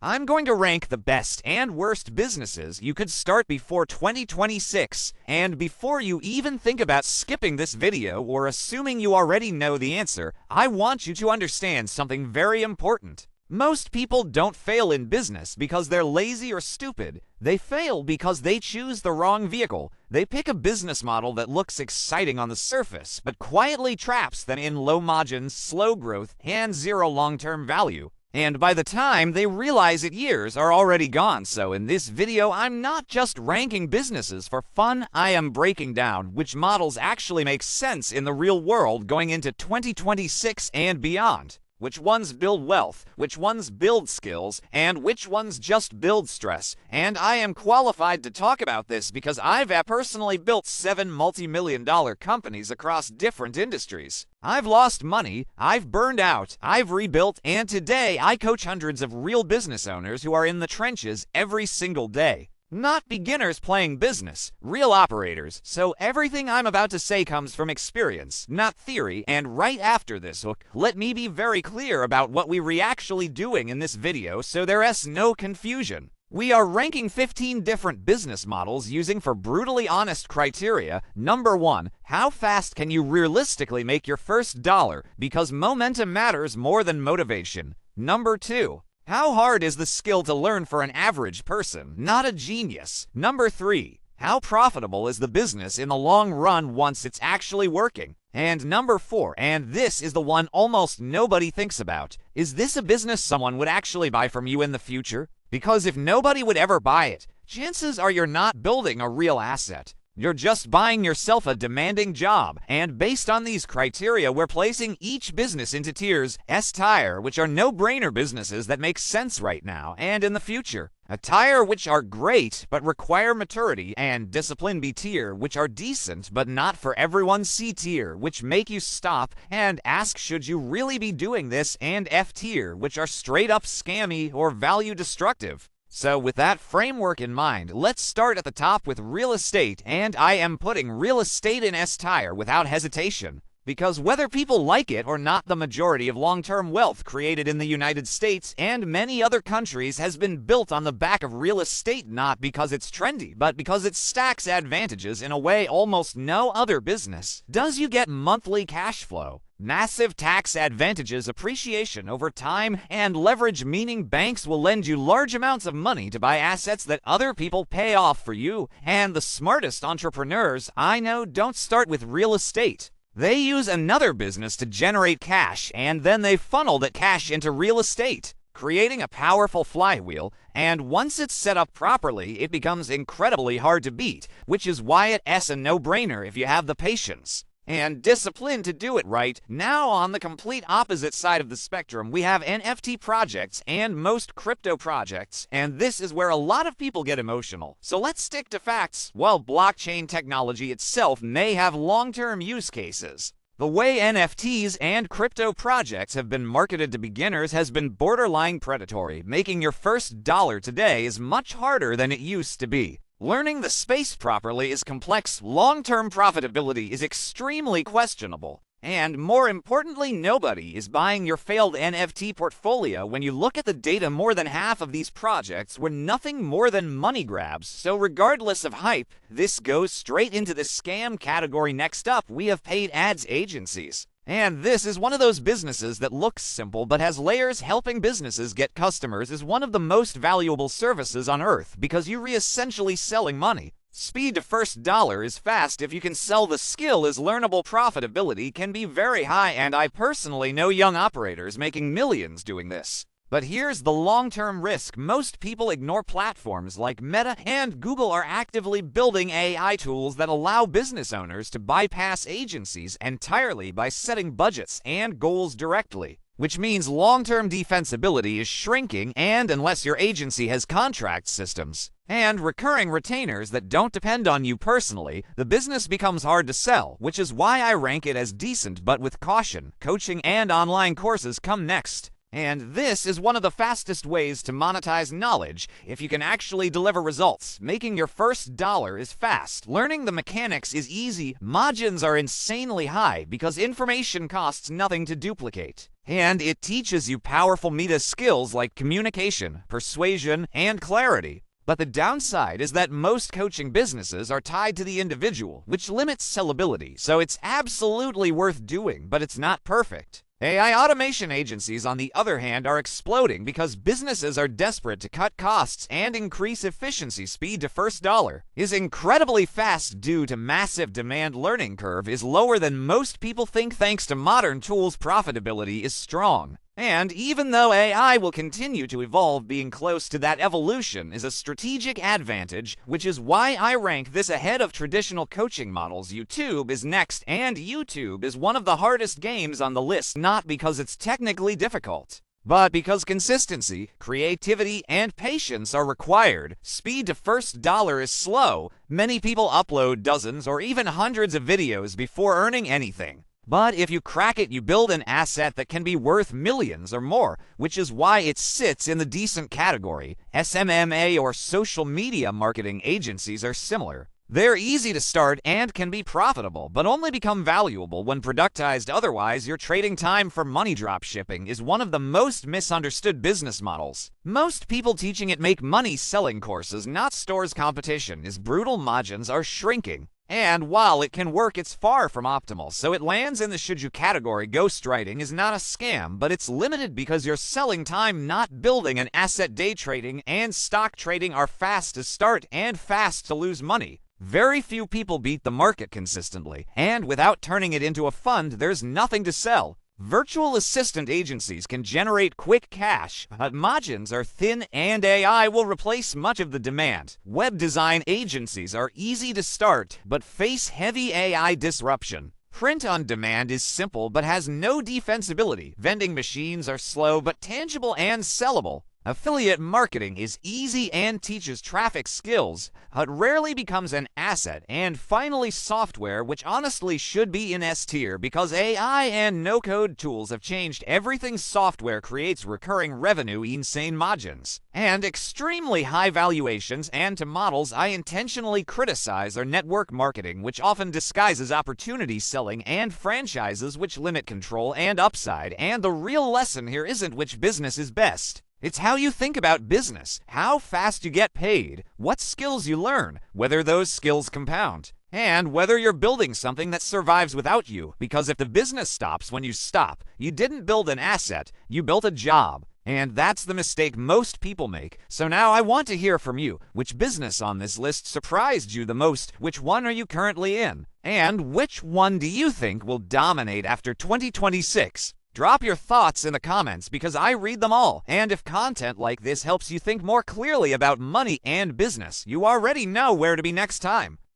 I'm going to rank the best and worst businesses you could start before 2026, and before you even think about skipping this video or assuming you already know the answer, I want you to understand something very important. Most people don't fail in business because they're lazy or stupid. They fail because they choose the wrong vehicle. They pick a business model that looks exciting on the surface, but quietly traps them in low margins, slow growth, and zero long-term value. And by the time they realize it, years are already gone. So in this video, I'm not just ranking businesses for fun, I am breaking down which models actually make sense in the real world going into 2026 and beyond. Which ones build wealth, which ones build skills, and which ones just build stress. And I am qualified to talk about this because I've personally built 7 multi-million-dollar companies across different industries. I've lost money, I've burned out, I've rebuilt, and today I coach hundreds of real business owners who are in the trenches every single day. Not beginners playing business, real operators. So everything I'm about to say comes from experience, not theory. And right after this hook, let me be very clear about what we're actually doing in this video so there's no confusion. We are ranking 15 different business models using for brutally honest criteria. Number 1, how fast can you realistically make your first dollar? Because momentum matters more than motivation. Number 2, how hard is the skill to learn for an average person, not a genius? Number 3, how profitable is the business in the long run once it's actually working? And number 4, and this is the one almost nobody thinks about, is this a business someone would actually buy from you in the future? Because if nobody would ever buy it, chances are you're not building a real asset. You're just buying yourself a demanding job, and based on these criteria, we're placing each business into tiers S-tier, which are no-brainer businesses that make sense right now and in the future. A tier which are great but require maturity, and discipline B-tier, which are decent but not for everyone. C-tier, which make you stop and ask should you really be doing this, and F-tier, which are straight up scammy or value destructive. So with that framework in mind, let's start at the top with real estate, and I am putting real estate in S-tier without hesitation. Because whether people like it or not, the majority of long-term wealth created in the United States and many other countries has been built on the back of real estate, not because it's trendy, but because it stacks advantages in a way almost no other business does. You get monthly cash flow, massive tax advantages, appreciation over time, and leverage, meaning banks will lend you large amounts of money to buy assets that other people pay off for you. And the smartest entrepreneurs I know don't start with real estate. They use another business to generate cash, and then they funnel that cash into real estate, creating a powerful flywheel. And once it's set up properly, it becomes incredibly hard to beat, which is why it's a no-brainer if you have the patience and discipline to do it right. Now on the complete opposite side of the spectrum, we have NFT projects and most crypto projects, and this is where a lot of people get emotional. So let's stick to facts. While blockchain technology itself may have long-term use cases, the way NFTs and crypto projects have been marketed to beginners has been borderline predatory. Making your first dollar today is much harder than it used to be. Learning the space properly is complex. Long-term profitability is extremely questionable. And more importantly, nobody is buying your failed NFT portfolio. When you look at the data, more than half of these projects were nothing more than money grabs. So regardless of hype, this goes straight into the scam category. Next up, we have paid ads agencies. And this is one of those businesses that looks simple but has layers. Helping businesses get customers is one of the most valuable services on earth because you're essentially selling money. Speed to first dollar is fast if you can sell. The skill is learnable. Profitability can be very high, and I personally know young operators making millions doing this. But here's the long-term risk. Most people ignore platforms like Meta and Google are actively building AI tools that allow business owners to bypass agencies entirely by setting budgets and goals directly, which means long-term defensibility is shrinking, and unless your agency has contract systems and recurring retainers that don't depend on you personally, the business becomes hard to sell, which is why I rank it as decent but with caution. Coaching and online courses come next. And this is one of the fastest ways to monetize knowledge if you can actually deliver results. Making your first dollar is fast. Learning the mechanics is easy. Margins are insanely high because information costs nothing to duplicate. And it teaches you powerful meta skills like communication, persuasion, and clarity. But the downside is that most coaching businesses are tied to the individual, which limits sellability, so it's absolutely worth doing, but it's not perfect. AI automation agencies, on the other hand, are exploding because businesses are desperate to cut costs and increase efficiency. Speed to first dollar is incredibly fast due to massive demand. Learning curve is lower than most people think thanks to modern tools. Profitability is strong. And even though AI will continue to evolve, being close to that evolution is a strategic advantage, which is why I rank this ahead of traditional coaching models. YouTube is next, and YouTube is one of the hardest games on the list, not because it's technically difficult, but because consistency, creativity, and patience are required. Speed to first dollar is slow. Many people upload dozens or even hundreds of videos before earning anything. But if you crack it, you build an asset that can be worth millions or more, which is why it sits in the decent category. SMMA or social media marketing agencies are similar. They're easy to start and can be profitable, but only become valuable when productized. Otherwise, you're trading time for money. Dropshipping is one of the most misunderstood business models. Most people teaching it make money selling courses, not stores. Competition is brutal. Margins are shrinking. And while it can work, it's far from optimal, so it lands in the should you category. Ghostwriting is not a scam, but it's limited because you're selling time, not building an asset. Day trading and stock trading are fast to start and fast to lose money. Very few people beat the market consistently, and without turning it into a fund, there's nothing to sell. Virtual assistant agencies can generate quick cash, but margins are thin and AI will replace much of the demand. Web design agencies are easy to start, but face heavy AI disruption. Print on demand is simple but has no defensibility. Vending machines are slow but tangible and sellable. Affiliate marketing is easy and teaches traffic skills, but rarely becomes an asset. And finally, software, which honestly should be in S tier because AI and no-code tools have changed everything. Software creates recurring revenue, insane margins, and extremely high valuations. And to models I intentionally criticize are network marketing, which often disguises opportunity selling, and franchises, which limit control and upside. And the real lesson here isn't which business is best. It's how you think about business, how fast you get paid, what skills you learn, whether those skills compound, and whether you're building something that survives without you. Because if the business stops when you stop, you didn't build an asset, you built a job. And that's the mistake most people make. So now I want to hear from you. Which business on this list surprised you the most? Which one are you currently in? And which one do you think will dominate after 2026? Drop your thoughts in the comments because I read them all. And if content like this helps you think more clearly about money and business, you already know where to be next time.